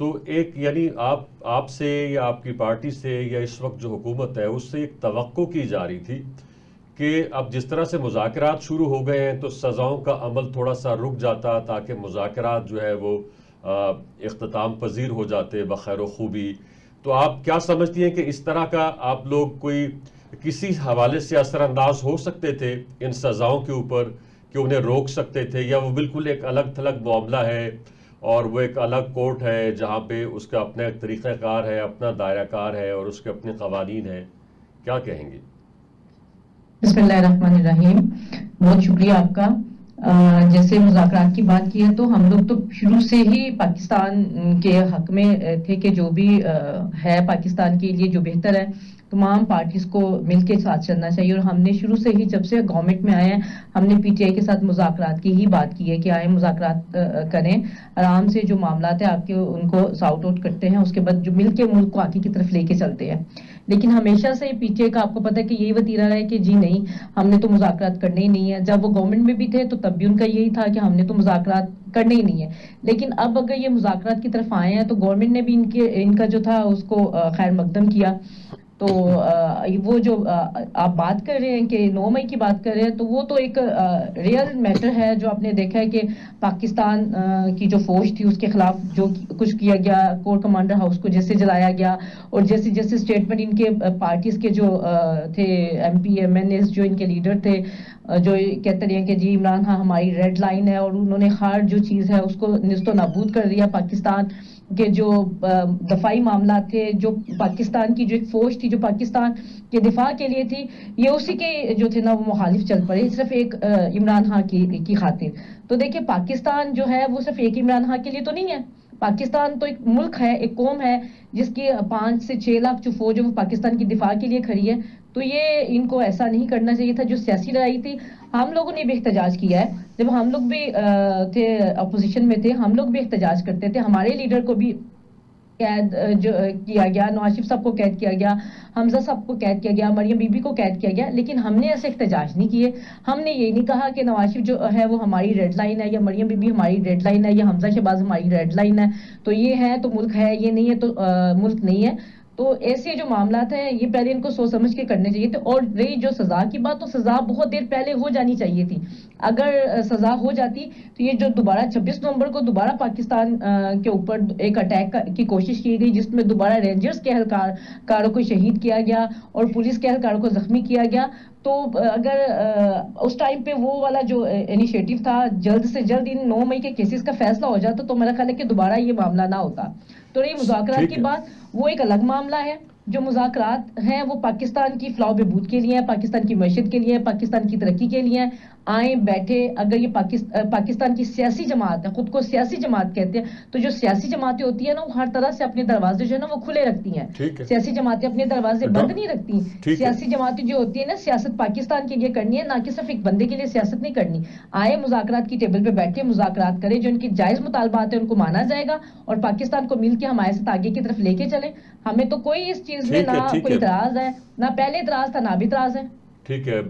تو ایک یعنی آپ سے یا آپ کی پارٹی سے یا اس وقت جو حکومت ہے اس سے ایک توقع کی جا رہی تھی کہ اب جس طرح سے مذاکرات شروع ہو گئے ہیں تو سزاؤں کا عمل تھوڑا سا رک جاتا تاکہ مذاکرات جو ہے وہ اختتام پذیر ہو جاتے بخیر و خوبی. تو آپ کیا سمجھتی ہیں کہ اس طرح کا آپ لوگ کوئی کسی حوالے سے اثر انداز ہو سکتے تھے ان سزاؤں کے اوپر کہ انہیں روک سکتے تھے، یا وہ بالکل ایک الگ تھلگ معاملہ ہے اور وہ ایک الگ کورٹ ہے جہاں پہ اس کا اپنا ایک طریقہ کار ہے، اپنا دائرہ کار ہے اور اس کے اپنے قوانین ہیں؟ کیا کہیں گے؟ بسم اللہ الرحمن الرحیم. بہت شکریہ آپ کا. جیسے مذاکرات کی بات کی ہے تو ہم لوگ تو شروع سے ہی پاکستان کے حق میں تھے کہ جو بھی ہے پاکستان کے لیے جو بہتر ہے تمام پارٹیز کو مل کے ساتھ چلنا چاہیے. اور ہم نے شروع سے ہی جب سے گورنمنٹ میں آئے ہیں ہم نے پی ٹی آئی کے ساتھ مذاکرات کی ہی بات کی ہے کہ آئے مذاکرات کریں آرام سے، جو معاملات ہیں آپ کے ان کو ساؤٹ آؤٹ کرتے ہیں، اس کے بعد جو مل کے ملک کو آگے کی طرف لے کے چلتے ہیں. لیکن ہمیشہ سے پی ٹی آئی کا آپ کو پتا ہے کہ یہی وتیرہ رہا ہے کہ جی نہیں ہم نے تو مذاکرات کرنے ہی نہیں ہے. جب وہ گورنمنٹ میں بھی تھے تو تب بھی ان کا یہی تھا کہ ہم نے تو مذاکرات کرنے ہی نہیں ہے. لیکن اب اگر یہ مذاکرات کی طرف آئے ہیں تو گورنمنٹ نے بھی ان کا جو تھا اس کو خیر مقدم کیا. تو وہ جو آپ بات کر رہے ہیں کہ 9 مئی کی بات کر رہے ہیں تو وہ تو ایک ریئل میٹر ہے جو آپ نے دیکھا ہے کہ پاکستان کی جو فوج تھی اس کے خلاف جو کچھ کیا گیا، کور کمانڈر ہاؤس کو جیسے جلایا گیا، اور جیسے جیسے اسٹیٹمنٹ ان کے پارٹیز کے جو تھے M P M N As جو ان کے لیڈر تھے جو کہتے رہے ہیں کہ جی عمران خان ہماری ریڈ لائن ہے، اور انہوں نے ہر جو چیز ہے اس کو نیست و نابود کر دیا. پاکستان کے جو دفاعی معاملات تھے، جو پاکستان کی جو ایک فوج تھی جو پاکستان کے دفاع کے لیے تھی، یہ اسی کے جو تھے نا وہ مخالف چل پڑے صرف ایک عمران خان کی خاطر. تو دیکھیں پاکستان جو ہے وہ صرف ایک عمران خان کے لیے تو نہیں ہے. پاکستان تو ایک ملک ہے، ایک قوم ہے جس کی 5 سے 6 لاکھ جو فوج ہے وہ پاکستان کی دفاع کے لیے کھڑی ہے. تو یہ ان کو ایسا نہیں کرنا چاہیے تھا. جو سیاسی لڑائی تھی ہم لوگوں نے بھی احتجاج کیا ہے، جب ہم لوگ بھی تھے اپوزیشن میں تھے ہم لوگ بھی احتجاج کرتے تھے. ہمارے لیڈر کو بھی قید جو کیا گیا، نواز شریف صاحب کو قید کیا گیا، حمزہ صاحب کو قید کیا گیا، مریم بی بی کو قید کیا گیا. لیکن ہم نے ایسے احتجاج نہیں کیے. ہم نے یہ نہیں کہا کہ نواز شریف جو ہے وہ ہماری ریڈ لائن ہے، یا مریم بی بی ہماری ریڈ لائن ہے، یا حمزہ شہباز ہماری ریڈ لائن ہے. تو یہ ہے تو ملک ہے، یہ نہیں ہے تو ملک نہیں ہے. تو ایسے جو معاملات ہیں یہ پہلے ان کو سوچ سمجھ کے کرنے چاہیے تھے. اور رہی جو سزا کی بات، تو سزا بہت دیر پہلے ہو جانی چاہیے تھی. اگر سزا ہو جاتی تو یہ جو دوبارہ 26 نومبر کو دوبارہ پاکستان کے اوپر ایک اٹیک کی کوشش کی گئی، جس میں دوبارہ رینجرز کے اہلکاروں کو شہید کیا گیا اور پولیس کے اہلکاروں کو زخمی کیا گیا. تو اگر اس ٹائم پہ وہ والا جو انیشیٹو تھا جلد سے جلد ان 9 مئی کے کیسز کا فیصلہ ہو جاتا تو میرا خیال ہے کہ دوبارہ یہ معاملہ نہ ہوتا. تو رہی مذاکرات ٹھیک کی ہے. بات، وہ ایک الگ معاملہ ہے. جو مذاکرات ہیں وہ پاکستان کی فلاح و بہبود کے لیے ہیں، پاکستان کی معیشت کے لیے، پاکستان کی ترقی کے لیے ہیں. آئیں بیٹھے. اگر یہ پاکستان کی سیاسی جماعت ہے، خود کو سیاسی جماعت کہتے ہیں، تو جو سیاسی جماعتیں ہوتی ہیں نا وہ ہر طرح سے اپنے دروازے جو ہے نا وہ کھلے رکھتی ہیں. ٹھیک ہے. سیاسی جماعتیں اپنے دروازے بند نہیں رکھتی. ٹھیک ہے. سیاسی جماعتیں جو ہوتی ہیں نا سیاست پاکستان کے لیے کرنی ہے، نہ کہ صرف ایک بندے کے لیے سیاست نہیں کرنی. آئے مذاکرات کی ٹیبل پہ بیٹھے مذاکرات کرے، جو ان کی جائز مطالبات ہیں ان کو مانا جائے گا اور پاکستان کو مل کے ہمارے ساتھ آگے کی طرف لے کے چلیں. ہمیں تو کوئی اس چیز میں نہ ٹھیک کوئی ہے. اعتراض ہے، نہ پہلے اعتراض تھا نہ بھی اعتراض ہے. ٹھیک ہے.